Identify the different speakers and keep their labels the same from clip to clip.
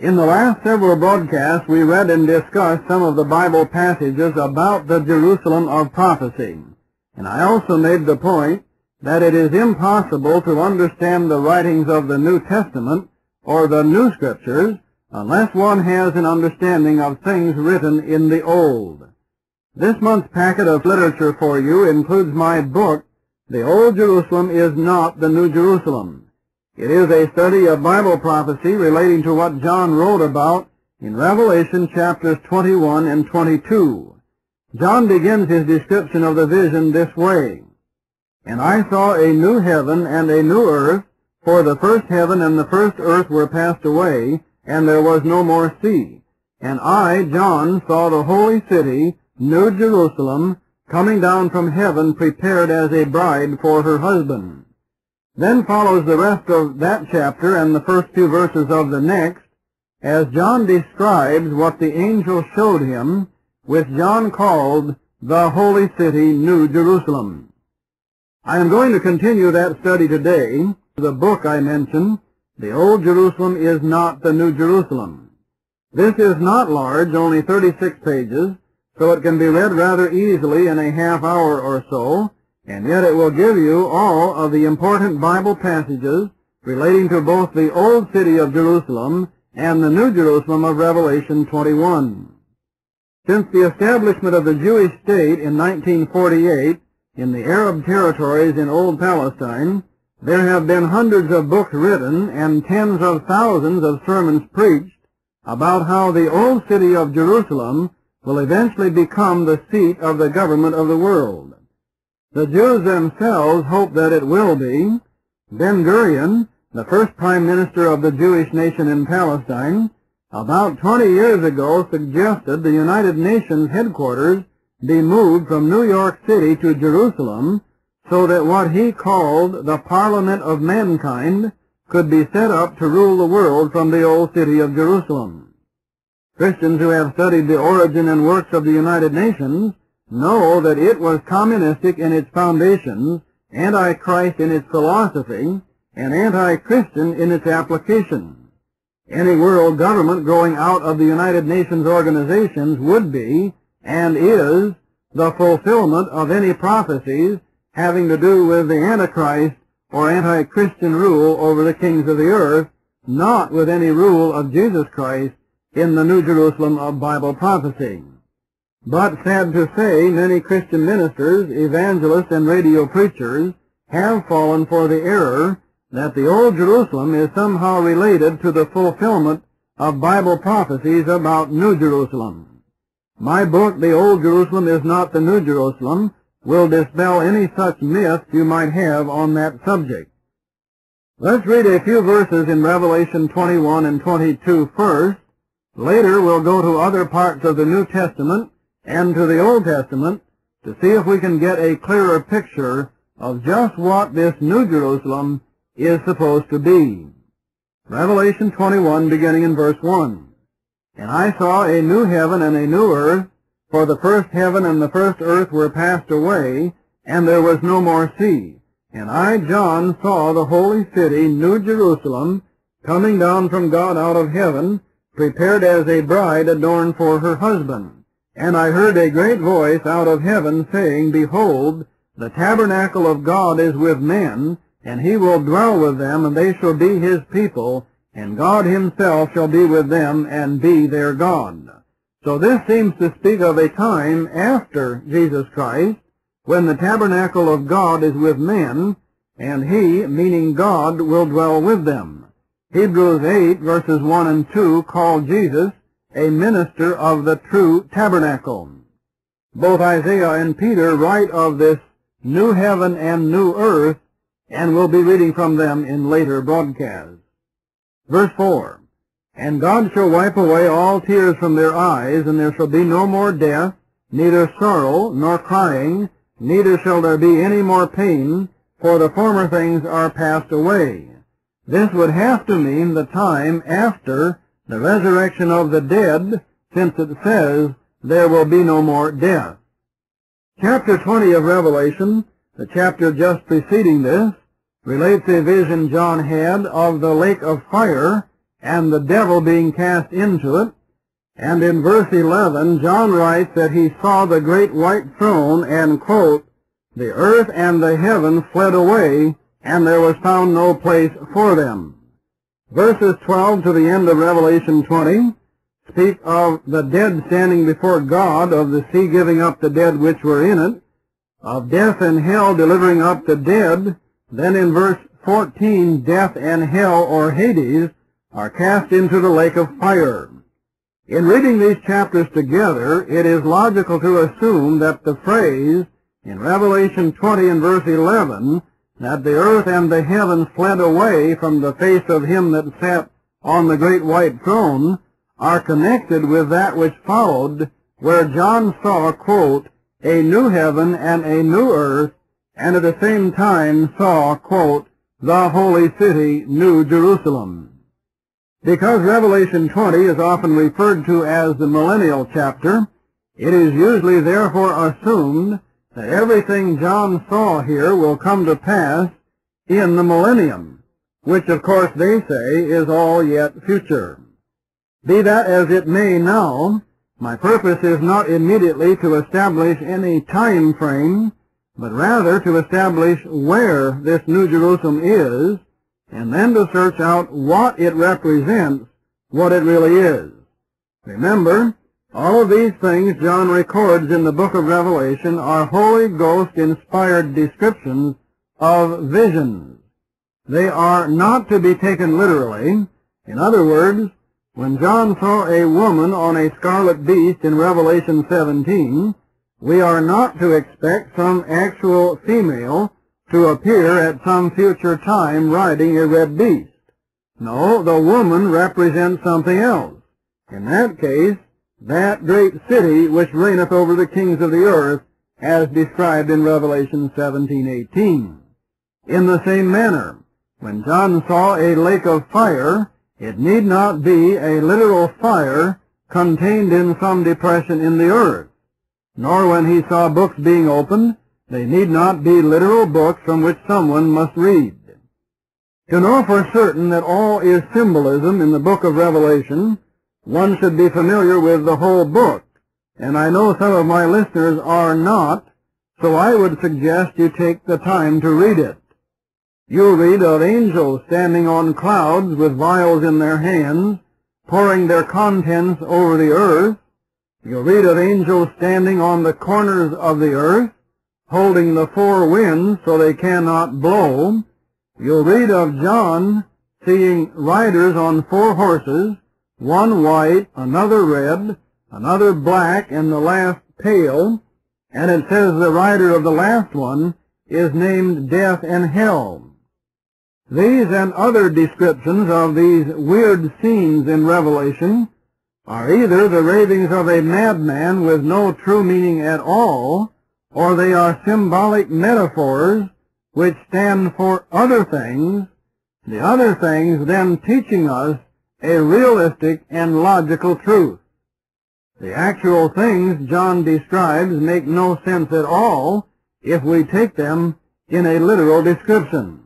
Speaker 1: In the last several broadcasts, we read and discussed some of the Bible passages about the Jerusalem of prophecy. And I also made the point that it is impossible to understand the writings of the New Testament or the New Scriptures unless one has an understanding of things written in the Old. This month's packet of literature for you includes my book, The Old Jerusalem is Not the New Jerusalem. It is a study of Bible prophecy relating to what John wrote about in Revelation chapters 21 and 22. John begins his description of the vision this way. And I saw a new heaven and a new earth, for the first heaven and the first earth were passed away, and there was no more sea. And I, John, saw the holy city, New Jerusalem, coming down from heaven, prepared as a bride for her husband. Then follows the rest of that chapter and the first few verses of the next, as John describes what the angel showed him, which John called the holy city, New Jerusalem. I am going to continue that study today. The book I mentioned, The Old Jerusalem is Not the New Jerusalem. This is not large, only 36 pages, so it can be read rather easily in a half hour or so, and yet it will give you all of the important Bible passages relating to both the old city of Jerusalem and the New Jerusalem of Revelation 21. Since the establishment of the Jewish state in 1948 in the Arab territories in Old Palestine, there have been hundreds of books written and tens of thousands of sermons preached about how the old city of Jerusalem will eventually become the seat of the government of the world. The Jews themselves hope that it will be. Ben-Gurion, the first prime minister of the Jewish nation in Palestine, about 20 years ago suggested the United Nations headquarters be moved from New York City to Jerusalem so that what he called the Parliament of Mankind could be set up to rule the world from the old city of Jerusalem. Christians who have studied the origin and works of the United Nations know that it was communistic in its foundations, anti-Christ in its philosophy, and anti-Christian in its application. Any world government growing out of the United Nations organizations would be, and is, the fulfillment of any prophecies having to do with the Antichrist or anti-Christian rule over the kings of the earth, not with any rule of Jesus Christ in the New Jerusalem of Bible prophecy. But, sad to say, many Christian ministers, evangelists, and radio preachers have fallen for the error that the Old Jerusalem is somehow related to the fulfillment of Bible prophecies about New Jerusalem. My book, The Old Jerusalem is Not the New Jerusalem, will dispel any such myths you might have on that subject. Let's read a few verses in Revelation 21 and 22 first. Later we'll go to other parts of the New Testament and to the Old Testament to see if we can get a clearer picture of just what this New Jerusalem is supposed to be. Revelation 21, beginning in verse 1. And I saw a new heaven and a new earth, for the first heaven and the first earth were passed away, and there was no more sea. And I, John, saw the holy city, New Jerusalem, coming down from God out of heaven, prepared as a bride adorned for her husband. And I heard a great voice out of heaven saying, Behold, the tabernacle of God is with men, and he will dwell with them, and they shall be his people, and God himself shall be with them and be their God. So this seems to speak of a time after Jesus Christ, when the tabernacle of God is with men, and he, meaning God, will dwell with them. Hebrews 8, verses 1 and 2, call Jesus a minister of the true tabernacle. Both Isaiah and Peter write of this new heaven and new earth, and we'll be reading from them in later broadcasts. Verse 4, And God shall wipe away all tears from their eyes, and there shall be no more death, neither sorrow, nor crying, neither shall there be any more pain, for the former things are passed away. This would have to mean the time after the resurrection of the dead, since it says, there will be no more death. Chapter 20 of Revelation, the chapter just preceding this, relates a vision John had of the lake of fire and the devil being cast into it. And in verse 11, John writes that he saw the great white throne, and, quote, "The earth and the heavens fled away, and there was found no place for them." Verses 12 to the end of Revelation 20 speak of the dead standing before God, of the sea giving up the dead which were in it, of death and hell delivering up the dead. Then in verse 14, death and hell, or Hades, are cast into the lake of fire. In reading these chapters together, it is logical to assume that the phrase in Revelation 20 and verse 11, that the earth and the heavens fled away from the face of him that sat on the great white throne, are connected with that which followed, where John saw, quote, "a new heaven and a new earth," and at the same time saw, quote, "the holy city, New Jerusalem." Because Revelation 20 is often referred to as the millennial chapter, it is usually therefore assumed that everything John saw here will come to pass in the millennium, which of course they say is all yet future. Be that as it may now, my purpose is not immediately to establish any time frame, but rather to establish where this New Jerusalem is, and then to search out what it represents, what it really is. Remember, all of these things John records in the book of Revelation are Holy Ghost-inspired descriptions of visions. They are not to be taken literally. In other words, when John saw a woman on a scarlet beast in Revelation 17, we are not to expect some actual female to appear at some future time riding a red beast. No, the woman represents something else. In that case, that great city which reigneth over the kings of the earth, as described in Revelation 17:18. In the same manner, when John saw a lake of fire, it need not be a literal fire contained in some depression in the earth. Nor when he saw books being opened, they need not be literal books from which someone must read. To know for certain that all is symbolism in the book of Revelation, one should be familiar with the whole book, and I know some of my listeners are not, so I would suggest you take the time to read it. You read of angels standing on clouds with vials in their hands, pouring their contents over the earth. You read of angels standing on the corners of the earth, holding the four winds so they cannot blow. You'll read of John seeing riders on 4 horses, one white, another red, another black, and the last pale, and it says the rider of the last one is named Death and Hell. These and other descriptions of these weird scenes in Revelation are either the ravings of a madman with no true meaning at all, or they are symbolic metaphors which stand for other things, the other things then teaching us a realistic and logical truth. The actual things John describes make no sense at all if we take them in a literal description.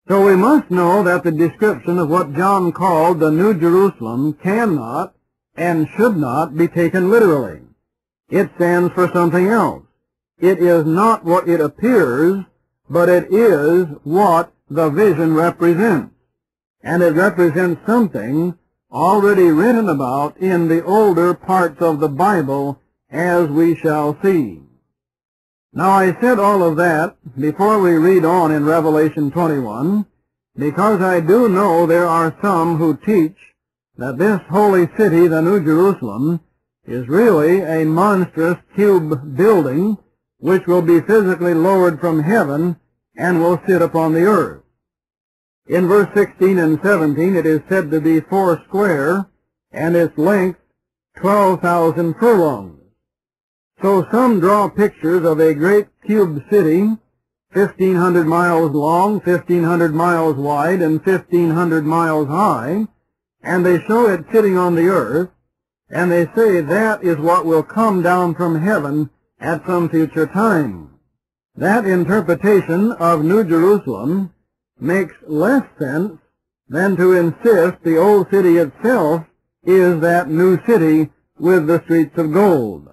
Speaker 1: So we must know that the description of what John called the New Jerusalem cannot and should not be taken literally. It stands for something else. It is not what it appears, but it is what the vision represents. And it represents something already written about in the older parts of the Bible, as we shall see. Now I said all of that before we read on in Revelation 21, because I do know there are some who teach that this holy city, the New Jerusalem, is really a monstrous cube building which will be physically lowered from heaven and will sit upon the earth. In verse 16 and 17 it is said to be 4 square, and its length 12,000 furlongs. So some draw pictures of a great cube city, 1,500 miles long, 1,500 miles wide, and 1,500 miles high, and they show it sitting on the earth, and they say that is what will come down from heaven at some future time. That interpretation of New Jerusalem makes less sense than to insist the old city itself is that new city with the streets of gold.